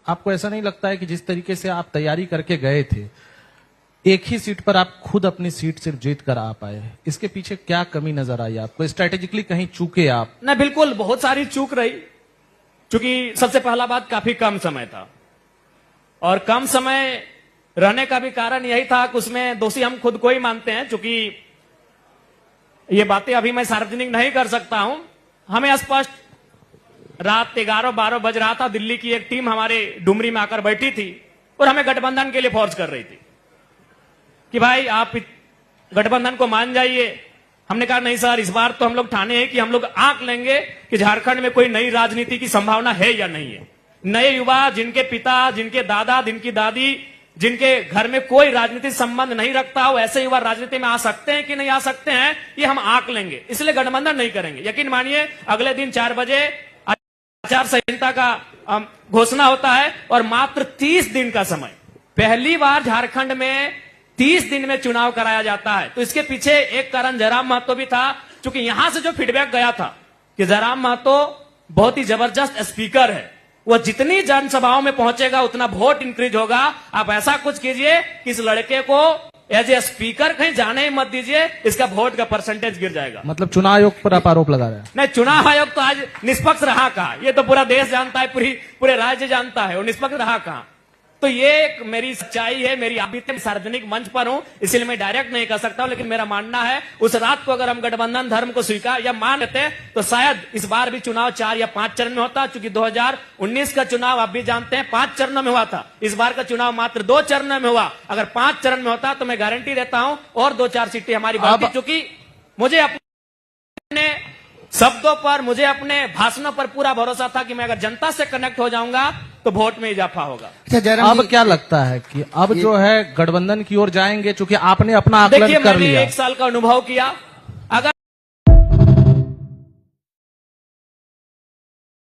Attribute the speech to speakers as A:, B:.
A: आपको ऐसा नहीं लगता है कि जिस तरीके से आप तैयारी करके गए थे, एक ही सीट पर आप खुद अपनी सीट सिर्फ जीत कर आ पाए, इसके पीछे क्या कमी नजर आई आपको? स्ट्रेटेजिकली कहीं चूके आप?
B: ना, बिल्कुल बहुत सारी चूक रही। क्योंकि सबसे पहला बात, काफी कम समय था, और कम समय रहने का भी कारण यही था कि उसमें दोषी हम खुद को ही मानते हैं। क्योंकि ये बातें अभी मैं सार्वजनिक नहीं कर सकता हूं। हमें स्पष्ट रात 11-12 बज रहा था, दिल्ली की एक टीम हमारे डुमरी में आकर बैठी थी और हमें गठबंधन के लिए फोर्स कर रही थी कि भाई आप गठबंधन को मान जाइए। हमने कहा नहीं सर, इस बार तो हम लोग ठाने हैं कि हम लोग आंक लेंगे कि झारखंड में कोई नई राजनीति की संभावना है या नहीं है। नए युवा, जिनके पिता, जिनके दादा, जिनकी दादी, जिनके घर में कोई राजनीतिक संबंध नहीं रखता हो, ऐसे युवा राजनीति में आ सकते हैं कि नहीं आ सकते हैं, ये हम आंक लेंगे, इसलिए गठबंधन नहीं करेंगे। यकीन मानिए, अगले दिन 4 बजे आचार संहिता का घोषणा होता है और मात्र 30 दिन का समय, पहली बार झारखंड में 30 दिन में चुनाव कराया जाता है। तो इसके पीछे एक कारण जयराम महतो भी था, क्योंकि यहां से जो फीडबैक गया था कि जयराम महतो बहुत ही जबरदस्त स्पीकर है, वो जितनी जनसभाओं में पहुंचेगा उतना वोट इंक्रीज होगा। आप ऐसा कुछ कीजिए कि इस लड़के को एज ए स्पीकर कहीं जाने ही मत दीजिए, इसका वोट का परसेंटेज गिर जाएगा।
A: मतलब चुनाव आयोग पर आप आरोप लगा रहे हैं?
B: नहीं, चुनाव आयोग तो आज निष्पक्ष रहा कहां, ये तो पूरा देश जानता है, पूरे राज्य जानता है, वो निष्पक्ष रहा कहां। तो ये एक मेरी सच्चाई है, मेरी अभी तक सार्वजनिक मंच पर हूं, इसलिए मैं डायरेक्ट नहीं कर सकता हूं। लेकिन मेरा मानना है, उस रात को अगर हम गठबंधन धर्म को स्वीकार या मान लेते तो शायद इस बार भी चुनाव 4 या 5 चरण में होता। चूंकि 2019 का चुनाव आप भी जानते हैं 5 चरणों में हुआ था, इस बार का चुनाव मात्र 2 चरणों में हुआ। अगर 5 चरण में होता तो मैं गारंटी देता हूं और 2-4 सीटें हमारी बढ़ती। चूंकि मुझे अपने शब्दों पर, मुझे अपने भाषणों पर पूरा भरोसा था कि मैं अगर जनता से कनेक्ट हो जाऊंगा तो वोट में इजाफा होगा।
A: अच्छा, अब क्या लगता है कि अब जो है गठबंधन की ओर जाएंगे, चूंकि आपने अपना आकलन कर लिया?
B: मैंने 1 साल का अनुभव किया,